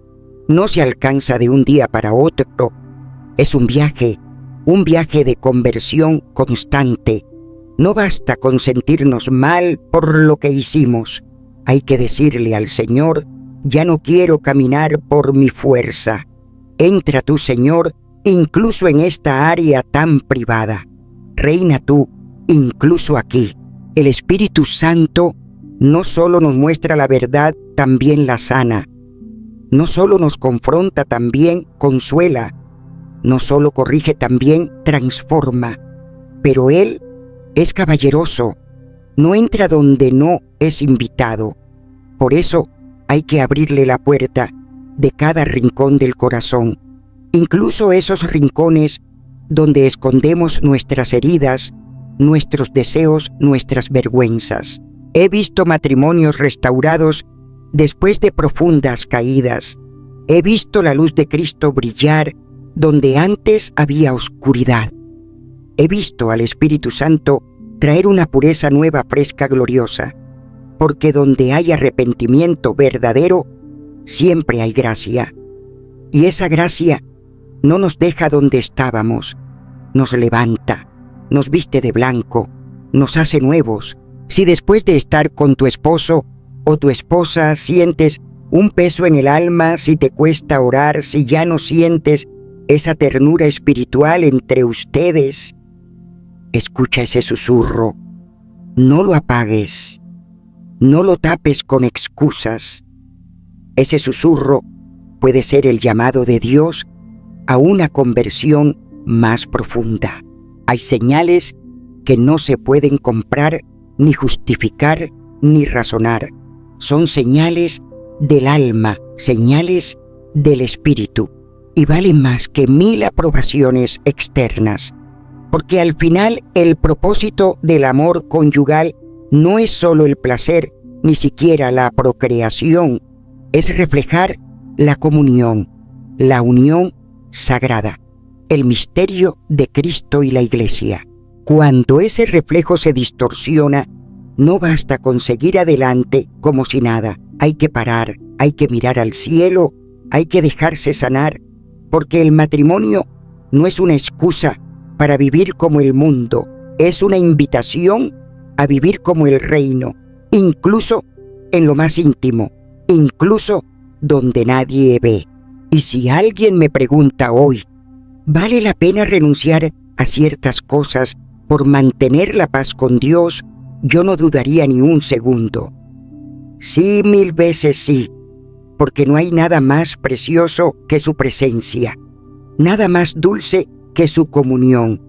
no se alcanza de un día para otro. Es un viaje de conversión constante. No basta con sentirnos mal por lo que hicimos. Hay que decirle al Señor: ya no quiero caminar por mi fuerza. Entra tú, Señor, incluso en esta área tan privada. Reina tú, incluso aquí. El Espíritu Santo no solo nos muestra la verdad, también la sana. No solo nos confronta, también consuela. No solo corrige, también transforma. Pero Él es caballeroso. No entra donde no es invitado. Por eso hay que abrirle la puerta de cada rincón del corazón. Incluso esos rincones donde escondemos nuestras heridas, nuestros deseos, nuestras vergüenzas. He visto matrimonios restaurados después de profundas caídas. He visto la luz de Cristo brillar donde antes había oscuridad. He visto al Espíritu Santo traer una pureza nueva, fresca, gloriosa, porque donde hay arrepentimiento verdadero, siempre hay gracia. Y esa gracia no nos deja donde estábamos, nos levanta, nos viste de blanco, nos hace nuevos. Si después de estar con tu esposo o tu esposa sientes un peso en el alma, si te cuesta orar, si ya no sientes esa ternura espiritual entre ustedes, escucha ese susurro. No lo apagues, no lo tapes con excusas. Ese susurro puede ser el llamado de Dios a una conversión más profunda. Hay señales que no se pueden comprar, ni justificar, ni razonar. Son señales del alma, señales del espíritu, y valen más que 1000 aprobaciones externas, porque al final el propósito del amor conyugal no es solo el placer, ni siquiera la procreación, es reflejar la comunión, la unión sagrada, el misterio de Cristo y la Iglesia. Cuando ese reflejo se distorsiona, no basta con seguir adelante como si nada. Hay que parar, hay que mirar al cielo, hay que dejarse sanar, porque el matrimonio no es una excusa para vivir como el mundo, es una invitación a vivir como el reino, incluso en lo más íntimo, incluso donde nadie ve. Y si alguien me pregunta hoy, ¿vale la pena renunciar a ciertas cosas por mantener la paz con Dios? Yo no dudaría ni un segundo. Sí, 1000 veces sí, porque no hay nada más precioso que su presencia. nada más dulce que su comunión.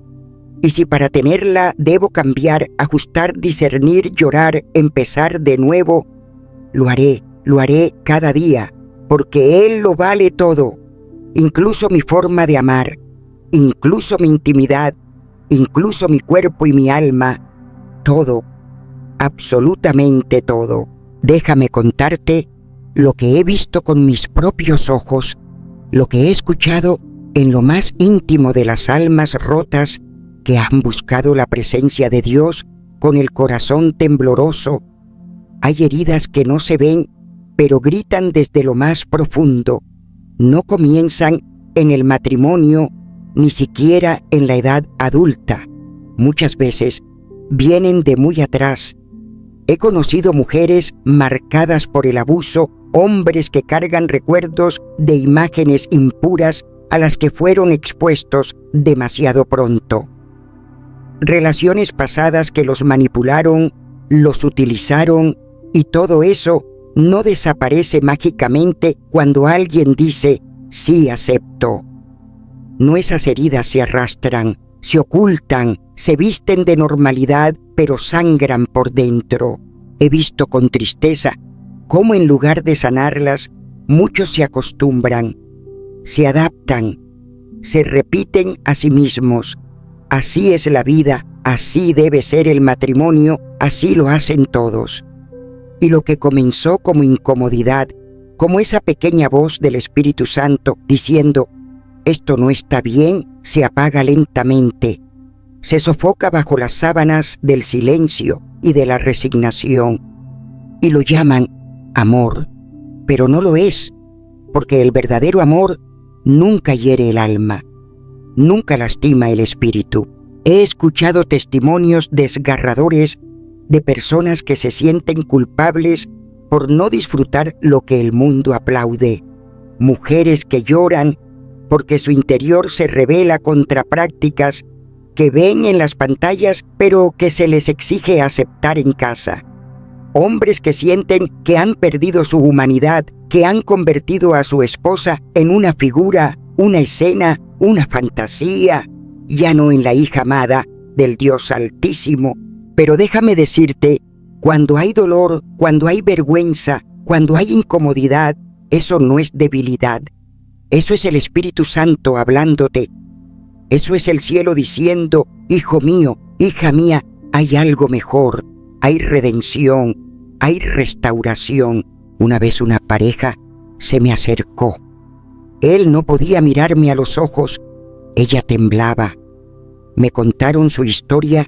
Y si para tenerla debo cambiar, ajustar, discernir, llorar, empezar de nuevo, lo haré cada día, porque Él lo vale todo, incluso mi forma de amar, incluso mi intimidad, incluso mi cuerpo y mi alma, todo, absolutamente todo. Déjame contarte lo que he visto con mis propios ojos, lo que he escuchado en lo más íntimo de las almas rotas que han buscado la presencia de Dios con el corazón tembloroso. Hay heridas que no se ven, pero gritan desde lo más profundo. No comienzan en el matrimonio, ni siquiera en la edad adulta. Muchas veces vienen de muy atrás. He conocido mujeres marcadas por el abuso, hombres que cargan recuerdos de imágenes impuras a las que fueron expuestos demasiado pronto. Relaciones pasadas que los manipularon, los utilizaron, y todo eso no desaparece mágicamente cuando alguien dice, sí acepto. No, esas heridas se arrastran, se ocultan, se visten de normalidad, pero sangran por dentro. He visto con tristeza cómo en lugar de sanarlas, muchos se acostumbran, se adaptan, se repiten a sí mismos. Así es la vida, así debe ser el matrimonio, así lo hacen todos. Y lo que comenzó como incomodidad, como esa pequeña voz del Espíritu Santo diciendo, esto no está bien, se apaga lentamente, se sofoca bajo las sábanas del silencio y de la resignación. Y lo llaman amor, pero no lo es, porque el verdadero amor nunca hiere el alma, nunca lastima el espíritu. He escuchado testimonios desgarradores de personas que se sienten culpables por no disfrutar lo que el mundo aplaude. Mujeres que lloran porque su interior se rebela contra prácticas que ven en las pantallas pero que se les exige aceptar en casa. Hombres que sienten que han perdido su humanidad, que han convertido a su esposa en una figura, una escena, una fantasía, ya no en la hija amada del Dios Altísimo. Pero déjame decirte, cuando hay dolor, cuando hay vergüenza, cuando hay incomodidad, eso no es debilidad. Eso es el Espíritu Santo hablándote. Eso es el cielo diciendo, hijo mío, hija mía, hay algo mejor, hay redención, hay restauración. Una vez una pareja se me acercó. Él no podía mirarme a los ojos, ella temblaba. Me contaron su historia,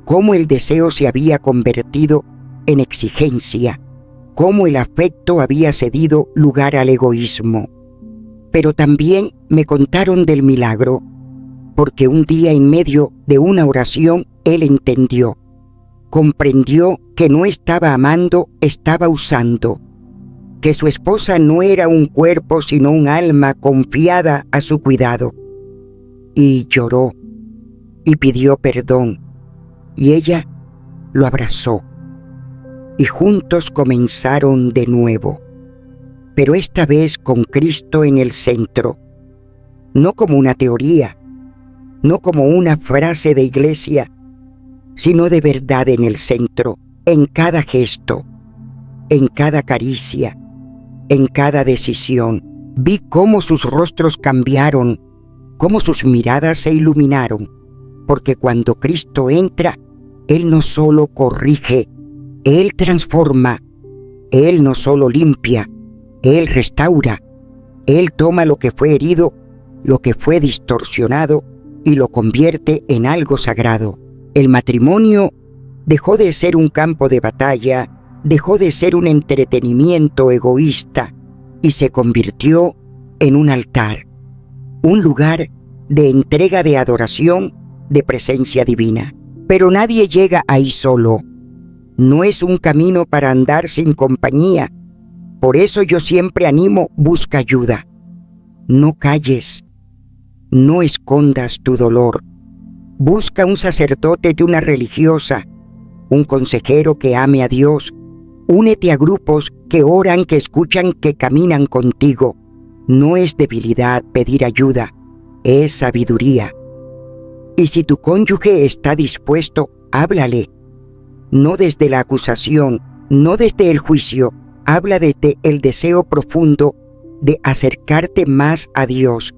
cómo el deseo se había convertido en exigencia, cómo el afecto había cedido lugar al egoísmo. Pero también me contaron del milagro, porque un día en medio de una oración él entendió, comprendió que no estaba amando, estaba usando, que su esposa no era un cuerpo sino un alma confiada a su cuidado. Y lloró y pidió perdón, y ella lo abrazó, y juntos comenzaron de nuevo, pero esta vez con Cristo en el centro, no como una teoría, no como una frase de iglesia, sino de verdad en el centro, en cada gesto, en cada caricia, en cada decisión. Vi cómo sus rostros cambiaron, cómo sus miradas se iluminaron, porque cuando Cristo entra, Él no solo corrige, Él transforma, Él no solo limpia, Él restaura, Él toma lo que fue herido, lo que fue distorsionado y lo convierte en algo sagrado. El matrimonio dejó de ser un campo de batalla, dejó de ser un entretenimiento egoísta y se convirtió en un altar, un lugar de entrega de adoración, de presencia divina. Pero nadie llega ahí solo. No es un camino para andar sin compañía. Por eso yo siempre animo, busca ayuda. No calles. No escondas tu dolor. Busca un sacerdote de una religiosa, un consejero que ame a Dios. Únete a grupos que oran, que escuchan, que caminan contigo. No es debilidad pedir ayuda. es sabiduría. Y si tu cónyuge está dispuesto, háblale. No desde la acusación, no desde el juicio, habla desde el deseo profundo de acercarte más a Dios.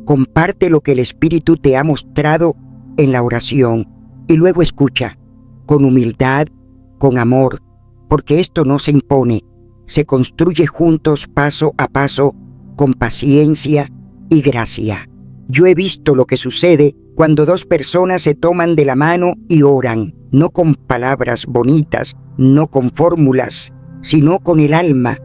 Comparte lo que el Espíritu te ha mostrado en la oración y luego escucha, con humildad, con amor, porque esto no se impone, se construye juntos paso a paso, con paciencia y gracia. Yo he visto lo que sucede cuando dos personas se toman de la mano y oran, no con palabras bonitas, no con fórmulas, sino con el alma.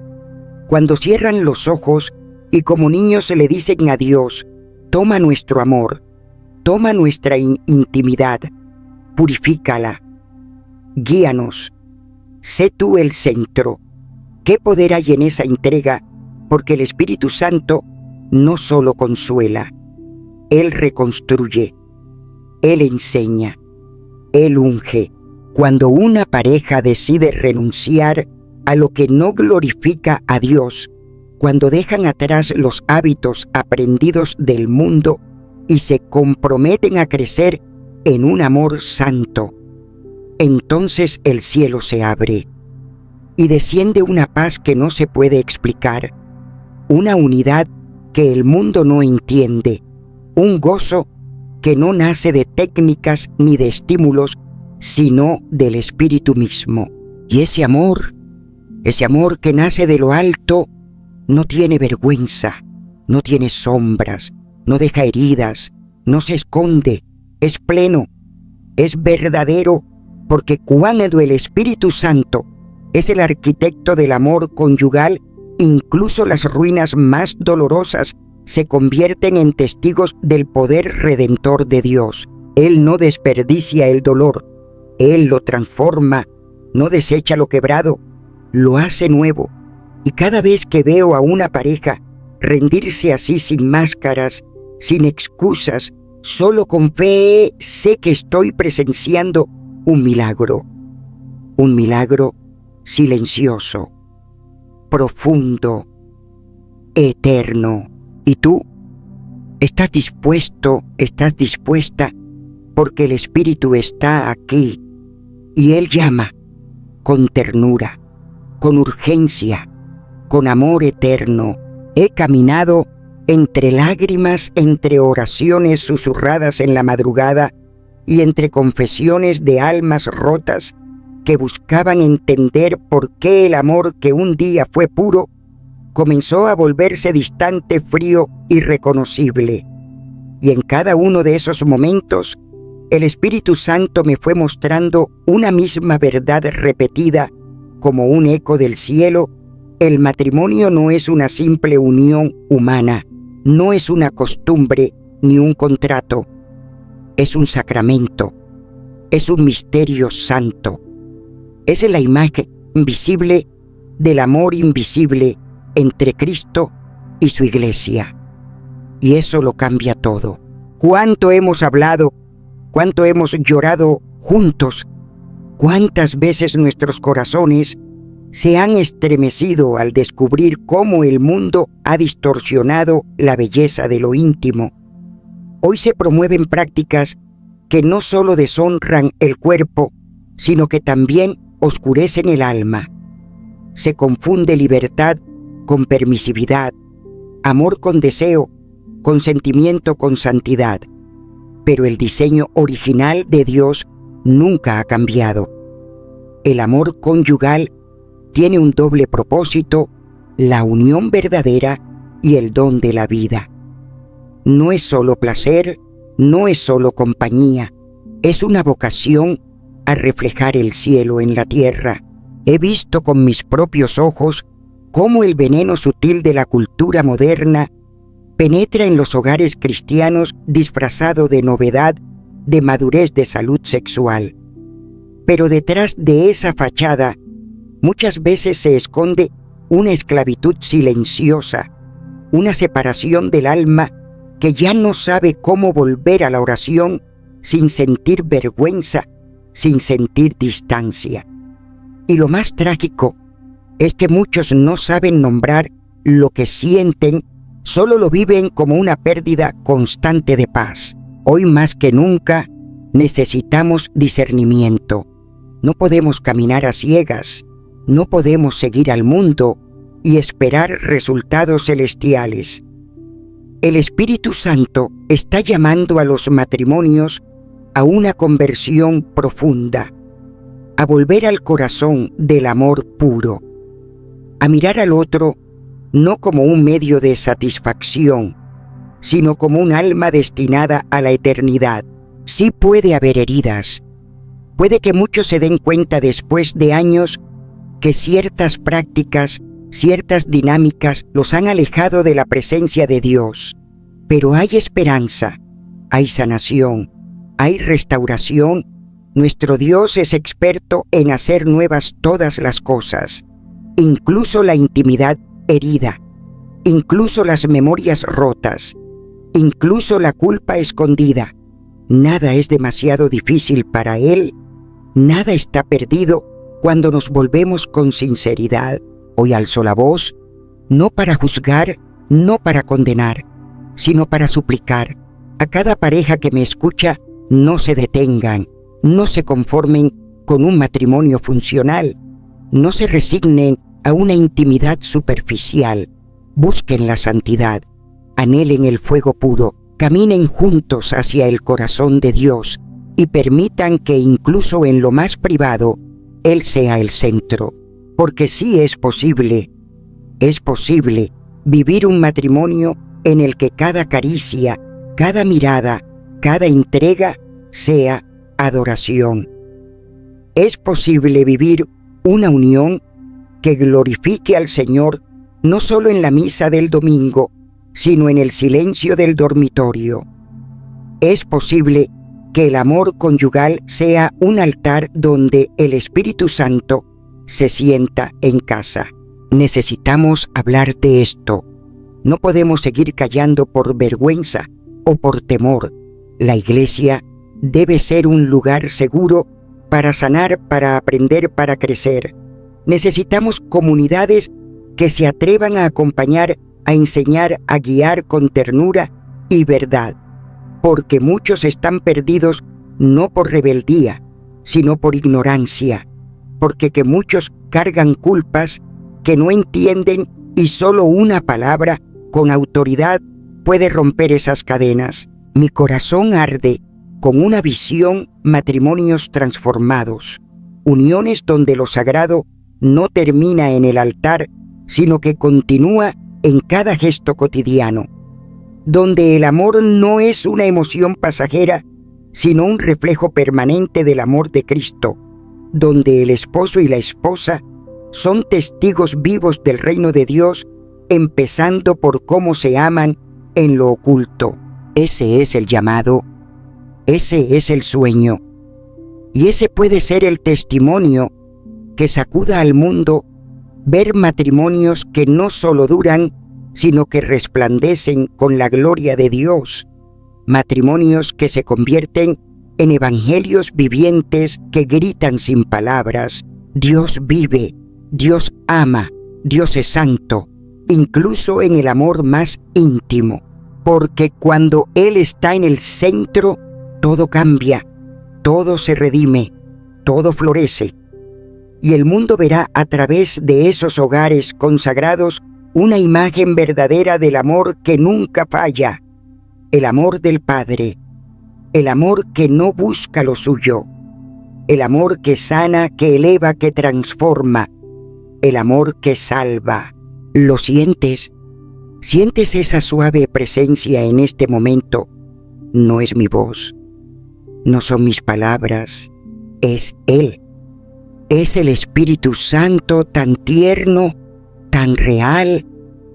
Cuando cierran los ojos y como niños se le dicen a Dios, toma nuestro amor, toma nuestra intimidad, purifícala, guíanos, sé tú el centro. ¿Qué poder hay en esa entrega? Porque el Espíritu Santo no solo consuela, Él reconstruye, Él enseña, Él unge. Cuando una pareja decide renunciar a lo que no glorifica a Dios, cuando dejan atrás los hábitos aprendidos del mundo y se comprometen a crecer en un amor santo, entonces el cielo se abre y desciende una paz que no se puede explicar, una unidad que el mundo no entiende, un gozo que no nace de técnicas ni de estímulos, sino del Espíritu mismo. Y ese amor que nace de lo alto, no tiene vergüenza, no tiene sombras, no deja heridas, no se esconde, es pleno, es verdadero, porque cuando el Espíritu Santo es el arquitecto del amor conyugal, incluso las ruinas más dolorosas se convierten en testigos del poder redentor de Dios. Él no desperdicia el dolor, Él lo transforma, no desecha lo quebrado, lo hace nuevo. Y cada vez que veo a una pareja rendirse así sin máscaras, sin excusas, solo con fe, sé que estoy presenciando un milagro silencioso, profundo, eterno. ¿Y tú? ¿Estás dispuesto, estás dispuesta? Porque el Espíritu está aquí y Él llama con ternura, con urgencia, con amor eterno. He caminado entre lágrimas, entre oraciones susurradas en la madrugada y entre confesiones de almas rotas que buscaban entender por qué el amor que un día fue puro comenzó a volverse distante, frío, irreconocible. Y en cada uno de esos momentos, el Espíritu Santo me fue mostrando una misma verdad repetida como un eco del cielo. El matrimonio no es una simple unión humana, no es una costumbre ni un contrato, es un sacramento, es un misterio santo. Es la imagen visible del amor invisible entre Cristo y su iglesia. Y eso lo cambia todo. ¿Cuánto hemos hablado? ¿Cuánto hemos llorado juntos? ¿Cuántas veces nuestros corazones se han estremecido al descubrir cómo el mundo ha distorsionado la belleza de lo íntimo? Hoy se promueven prácticas que no solo deshonran el cuerpo, sino que también oscurecen el alma. Se confunde libertad con permisividad, amor con deseo, consentimiento con santidad. Pero el diseño original de Dios nunca ha cambiado. El amor conyugal tiene un doble propósito, la unión verdadera y el don de la vida. No es solo placer, no es solo compañía, es una vocación a reflejar el cielo en la tierra. He visto con mis propios ojos cómo el veneno sutil de la cultura moderna penetra en los hogares cristianos disfrazado de novedad, de madurez de salud sexual. Pero detrás de esa fachada muchas veces se esconde una esclavitud silenciosa, una separación del alma que ya no sabe cómo volver a la oración sin sentir vergüenza, sin sentir distancia. Y lo más trágico es que muchos no saben nombrar lo que sienten solo lo viven como una pérdida constante de paz. Hoy más que nunca necesitamos discernimiento. No podemos caminar a ciegas, no podemos seguir al mundo y esperar resultados celestiales. El Espíritu Santo está llamando a los matrimonios a una conversión profunda, a volver al corazón del amor puro, a mirar al otro no como un medio de satisfacción, sino como un alma destinada a la eternidad. Sí puede haber heridas. Puede que muchos se den cuenta después de años que ciertas prácticas, ciertas dinámicas los han alejado de la presencia de Dios. Pero hay esperanza, hay sanación, hay restauración. Nuestro Dios es experto en hacer nuevas todas las cosas, incluso la intimidad herida, incluso las memorias rotas, incluso la culpa escondida. Nada es demasiado difícil para Él, nada está perdido cuando nos volvemos con sinceridad. Hoy alzo la voz, no para juzgar, no para condenar, sino para suplicar a cada pareja que me escucha: no se detengan, no se conformen con un matrimonio funcional, no se resignen a una intimidad superficial, busquen la santidad, anhelen el fuego puro, caminen juntos hacia el corazón de Dios y permitan que incluso en lo más privado Él sea el centro. Porque sí es posible vivir un matrimonio en el que cada caricia, cada mirada, cada entrega sea adoración. Es posible vivir una unión que glorifique al Señor no solo en la misa del domingo, sino en el silencio del dormitorio. Es posible que el amor conyugal sea un altar donde el Espíritu Santo se sienta en casa. Necesitamos hablar de esto. No podemos seguir callando por vergüenza o por temor. La iglesia debe ser un lugar seguro para sanar, para aprender, para crecer. Necesitamos comunidades que se atrevan a acompañar, a enseñar, a guiar con ternura y verdad, porque muchos están perdidos no por rebeldía, sino por ignorancia, porque que muchos cargan culpas que no entienden y solo una palabra con autoridad puede romper esas cadenas. Mi corazón arde con una visión: matrimonios transformados, uniones donde lo sagrado no termina en el altar, sino que continúa en cada gesto cotidiano, donde el amor no es una emoción pasajera, sino un reflejo permanente del amor de Cristo, donde el esposo y la esposa son testigos vivos del reino de Dios, empezando por cómo se aman en lo oculto. Ese es el llamado, ese es el sueño, y ese puede ser el testimonio que sacuda al mundo ver matrimonios que no solo duran, sino que resplandecen con la gloria de Dios. Matrimonios que se convierten en evangelios vivientes que gritan sin palabras: Dios vive, Dios ama, Dios es santo, incluso en el amor más íntimo. Porque cuando Él está en el centro, todo cambia, todo se redime, todo florece. Y el mundo verá a través de esos hogares consagrados una imagen verdadera del amor que nunca falla, el amor del Padre, el amor que no busca lo suyo, el amor que sana, que eleva, que transforma, el amor que salva. ¿Lo sientes? ¿Sientes esa suave presencia en este momento? No es mi voz, no son mis palabras, es Él. Es el Espíritu Santo tan tierno, tan real,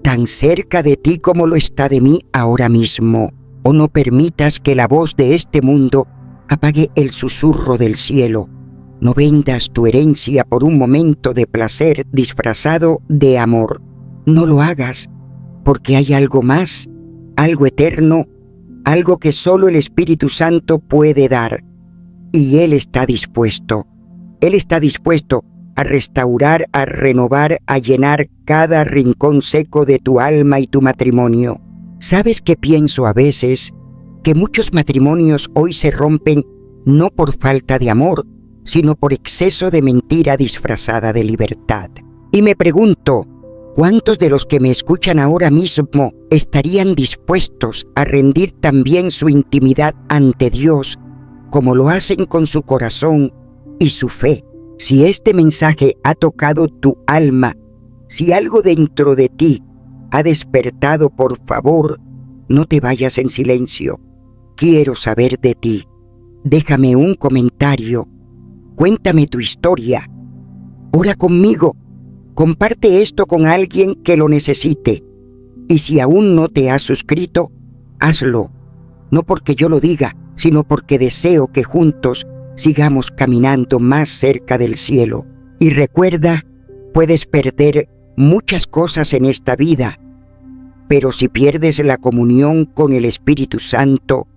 tan cerca de ti como lo está de mí ahora mismo. O no permitas que la voz de este mundo apague el susurro del cielo. No vendas tu herencia por un momento de placer disfrazado de amor. No lo hagas, porque hay algo más, algo eterno, algo que solo el Espíritu Santo puede dar. Y Él está dispuesto. Él está dispuesto a restaurar, a renovar, a llenar cada rincón seco de tu alma y tu matrimonio. ¿Sabes qué pienso a veces? Que muchos matrimonios hoy se rompen no por falta de amor, sino por exceso de mentira disfrazada de libertad. Y me pregunto, ¿cuántos de los que me escuchan ahora mismo estarían dispuestos a rendir también su intimidad ante Dios, como lo hacen con su corazón y su fe? Si este mensaje ha tocado tu alma, si algo dentro de ti ha despertado, por favor, no te vayas en silencio. Quiero saber de ti. Déjame un comentario. Cuéntame tu historia. Ora conmigo. Comparte esto con alguien que lo necesite. Y si aún no te has suscrito, hazlo. No porque yo lo diga, sino porque deseo que juntos sigamos caminando más cerca del cielo. Y recuerda, puedes perder muchas cosas en esta vida, pero si pierdes la comunión con el Espíritu Santo,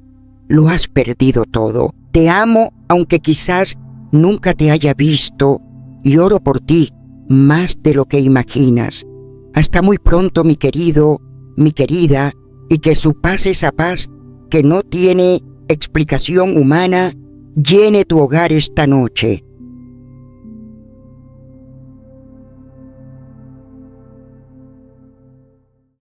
lo has perdido todo. Te amo, aunque quizás nunca te haya visto, y oro por ti más de lo que imaginas. Hasta muy pronto, mi querido, mi querida, y que su paz, esa paz que no tiene explicación humana, llene tu hogar esta noche.